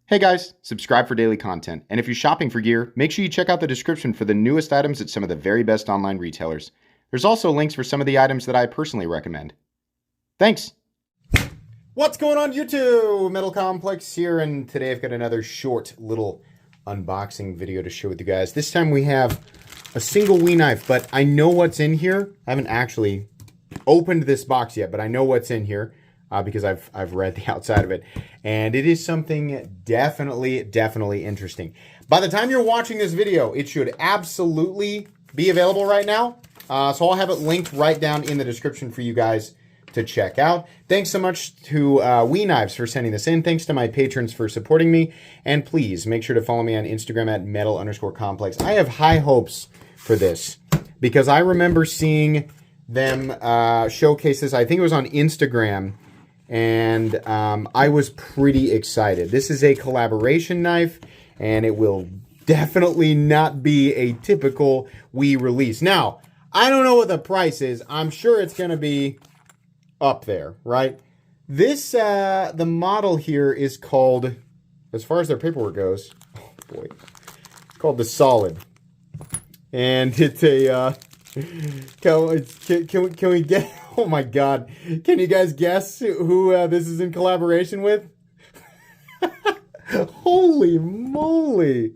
Hey guys, subscribe for daily content. And if you're shopping for gear, make sure you check out the description for the newest items at some of the very best online retailers. There's also links for some of the items that I personally recommend. Thanks! What's going on YouTube? Metal Complex here, and today I've got another short little unboxing video to share with you guys. This time we have a single WE knife, but I know what's in here. I haven't actually opened this box yet, but I know what's in here. Because I've read the outside of it, and it is something definitely interesting. By the time you're watching this video, it should absolutely be available right now. So I'll have it linked right down in the description for you guys to check out. Thanks so much to WE Knives for sending this in. Thanks to my patrons for supporting me, and please make sure to follow me on Instagram at metal_complex. I have high hopes for this because I remember seeing them showcase this. I think it was on Instagram. And I was pretty excited. This is a collaboration knife, and it will definitely not be a typical WE release. Now, I don't know what the price is. I'm sure it's going to be up there, right? This, the model here is called, as far as their paperwork goes, oh boy, it's called the Solid. And it's a, can we get... Oh my God. Can you guys guess who this is in collaboration with? Holy moly.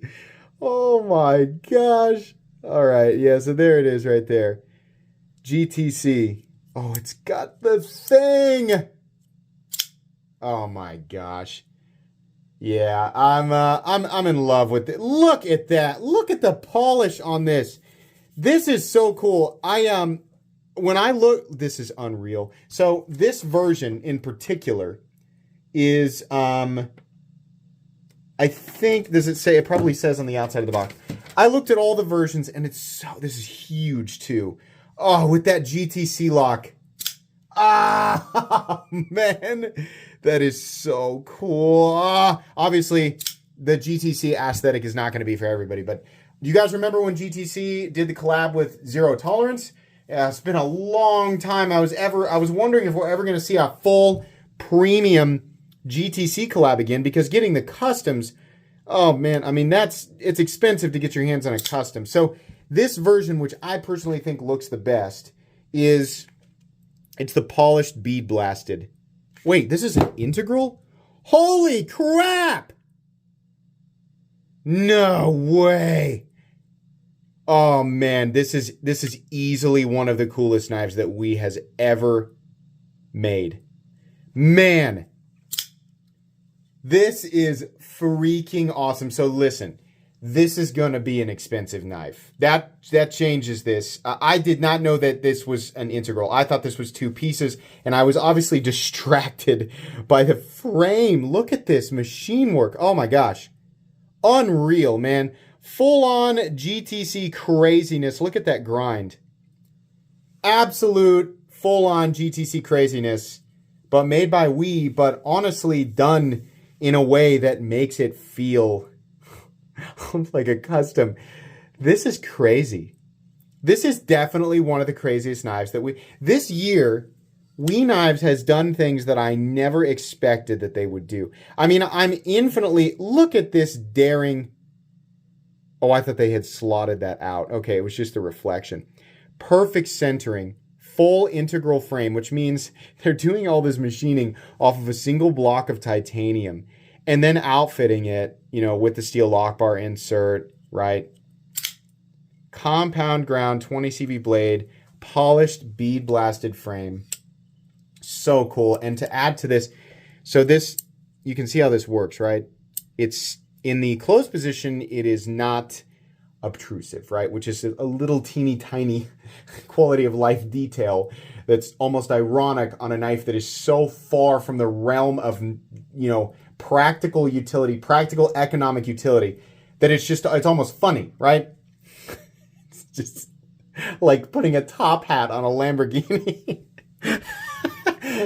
Oh my gosh. All right. Yeah, so there it is right there. GTC. Oh, it's got the thing. Oh my gosh. Yeah, I'm in love with it. Look at that. Look at the polish on this. This is so cool. When I look, this is unreal. So this version in particular is, I think, does it say, it probably says on the outside of the box. I looked at all the versions and it's so, this is huge too. Oh, with that GTC lock. Ah, man, that is so cool. Obviously, the GTC aesthetic is not going to be for everybody, but do you guys remember when GTC did the collab with Zero Tolerance? It's been a long time. I was wondering if we're ever going to see a full premium GTC collab again, because getting the customs, oh man, I mean, it's expensive to get your hands on a custom. So this version, which I personally think looks the best, it's the polished bead blasted. Wait, this is an integral? Holy crap! No way. Oh man, this is easily one of the coolest knives that WE has ever made. Man, this is freaking awesome. So listen, this is going to be an expensive knife. That changes this. I did not know that this was an integral. I thought this was two pieces, and I was obviously distracted by the frame. Look at this machine work. Oh my gosh. Unreal, man. Full-on GTC craziness. Look at that grind. Absolute full-on GTC craziness, but made by WE, but honestly done in a way that makes it feel like a custom. This is crazy. This is definitely one of the craziest knives that this year, WE Knives has done things that I never expected that they would do. I mean, look at this daring. Oh, I thought they had slotted that out. Okay, it was just a reflection. Perfect centering, full integral frame, which means they're doing all this machining off of a single block of titanium and then outfitting it, you know, with the steel lock bar insert, right? Compound ground 20 CV blade, polished bead blasted frame. So cool. And to add to this, so this, you can see how this works, right? It's in the closed position, it is not obtrusive, right? Which is a little teeny tiny quality of life detail that's almost ironic on a knife that is so far from the realm of, you know, practical utility, practical economic utility, that it's almost funny, right? It's just like putting a top hat on a Lamborghini.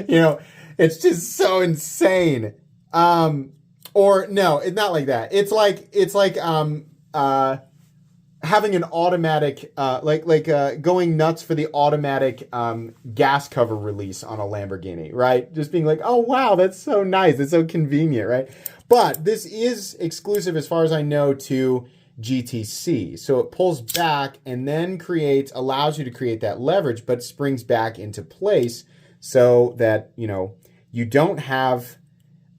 You know, it's just so insane. Or no, it's not like that. It's like how having an automatic, going nuts for the automatic gas cover release on a Lamborghini, right? Just being like, oh, wow, that's so nice. It's so convenient, right? But this is exclusive, as far as I know, to GTC. So it pulls back and then allows you to create that leverage, but springs back into place so that, you don't have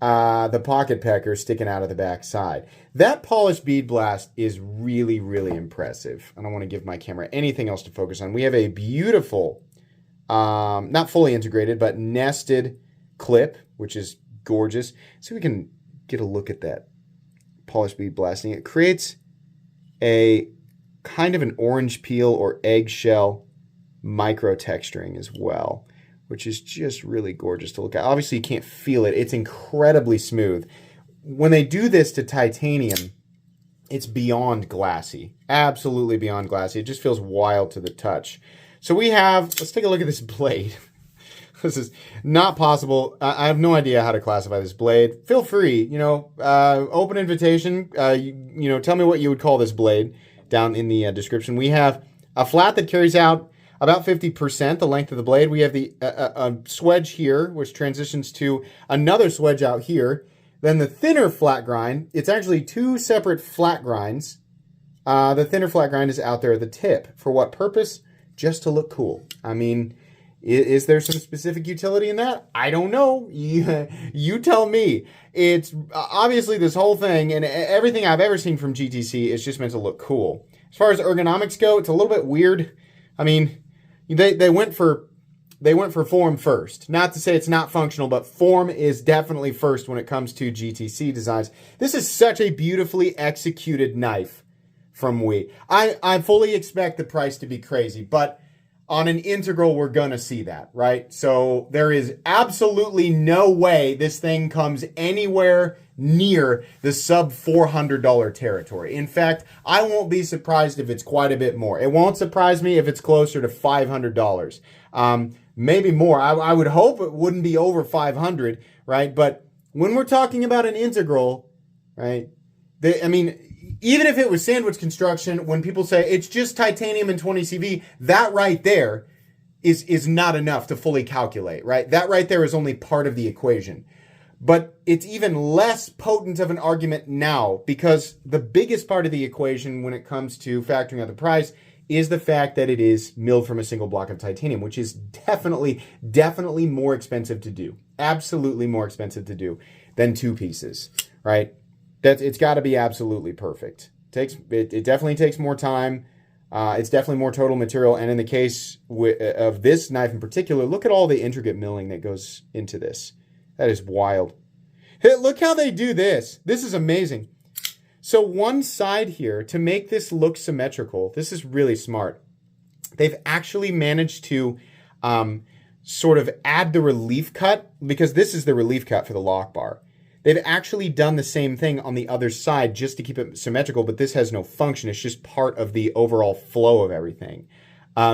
the pocket pecker sticking out of the back side. That polished bead blast is really, really impressive. I don't want to give my camera anything else to focus on. We have a beautiful, not fully integrated, but nested clip, which is gorgeous. So we can get a look at that polished bead blasting. It creates a kind of an orange peel or eggshell micro texturing as well, which is just really gorgeous to look at. Obviously, you can't feel it. It's incredibly smooth. When they do this to titanium, it's beyond glassy. Absolutely beyond glassy. It just feels wild to the touch. So let's take a look at this blade. This is not possible. I have no idea how to classify this blade. Feel free, open invitation. Tell me what you would call this blade down in the description. We have a flat that carries out about 50% the length of the blade. We have the swedge here, which transitions to another swedge out here. Then the thinner flat grind, it's actually two separate flat grinds. The thinner flat grind is out there at the tip. For what purpose? Just to look cool. I mean, is there some specific utility in that? I don't know. You tell me. It's obviously this whole thing and everything I've ever seen from GTC is just meant to look cool. As far as ergonomics go, it's a little bit weird. I mean, they went for form first. Not to say it's not functional, but form is definitely first when it comes to GTC designs. This is such a beautifully executed knife from WE. I fully expect the price to be crazy, but on an integral, we're gonna see that, right? So there is absolutely no way this thing comes anywhere near the sub $400 territory. In fact, I won't be surprised if it's quite a bit more. It won't surprise me if it's closer to $500. Maybe more. I would hope it wouldn't be over 500, right? But when we're talking about an integral, right? Even if it was sandwich construction, when people say it's just titanium and 20 CV, that right there is not enough to fully calculate, right? That right there is only part of the equation. But it's even less potent of an argument now because the biggest part of the equation when it comes to factoring out the price is the fact that it is milled from a single block of titanium, which is definitely more expensive to do. Absolutely more expensive to do than two pieces, right? It's got to be absolutely perfect. It definitely takes more time. It's definitely more total material. And in the case of this knife in particular, look at all the intricate milling that goes into this. That is wild. Hey, look how they do this. This is amazing. So one side here, to make this look symmetrical, this is really smart. They've actually managed to sort of add the relief cut, because this is the relief cut for the lock bar. They've actually done the same thing on the other side just to keep it symmetrical, but this has no function. It's just part of the overall flow of everything.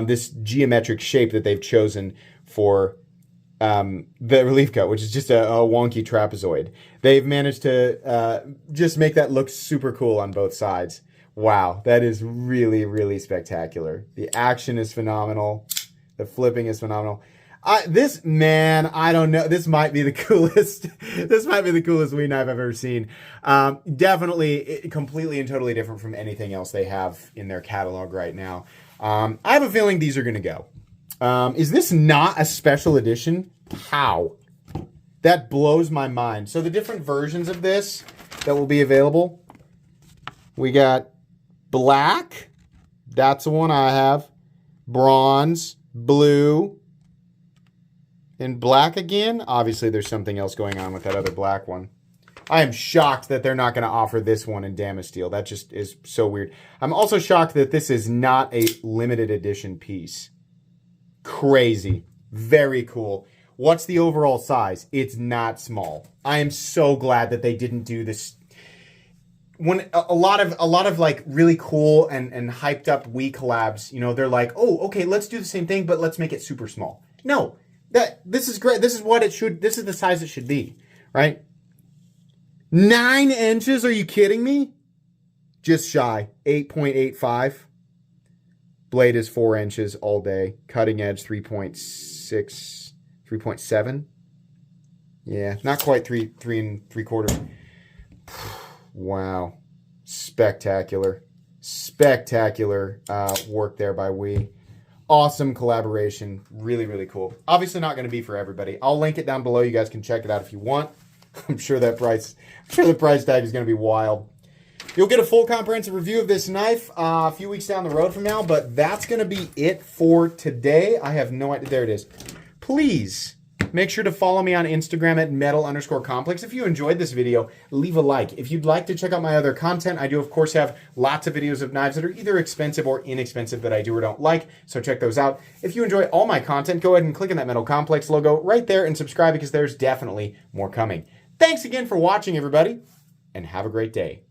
This geometric shape that they've chosen for the relief cut, which is just a wonky trapezoid. They've managed to just make that look super cool on both sides. Wow, that is really, really spectacular. The action is phenomenal. The flipping is phenomenal. I don't know. This might be the coolest. This might be the coolest WE knife I've ever seen. Definitely completely and totally different from anything else they have in their catalog right now. I have a feeling these are going to go. Is this not a special edition? How? That blows my mind. So the different versions of this that will be available. We got black. That's the one I have. Bronze, blue, and black again. Obviously, there's something else going on with that other black one. I am shocked that they're not going to offer this one in Damasteel. That just is so weird. I'm also shocked that this is not a limited edition piece. Crazy. Very cool. What's the overall size? It's not small. I am so glad that they didn't do this. When a lot of like really cool and hyped up WE collabs, they're like, oh, okay, let's do the same thing, but let's make it super small. No. This is great. This is what it should. This is the size it should be, right? 9 inches? Are you kidding me? Just shy. 8.85. Blade is 4 inches all day. Cutting edge 3.6, 3.7. Yeah, not quite 3 3/4. Wow. Spectacular. Spectacular work there by WE. Awesome collaboration. Really, really cool. Obviously not going to be for everybody. I'll link it down below. You guys can check it out if you want. I'm sure the price tag is going to be wild. You'll get a full comprehensive review of this knife a few weeks down the road from now, but that's going to be it for today. I have no idea. There it is. Please make sure to follow me on Instagram at metal_complex. If you enjoyed this video, leave a like. If you'd like to check out my other content, I do, of course, have lots of videos of knives that are either expensive or inexpensive that I do or don't like, so check those out. If you enjoy all my content, go ahead and click on that Metal Complex logo right there and subscribe because there's definitely more coming. Thanks again for watching, everybody, and have a great day.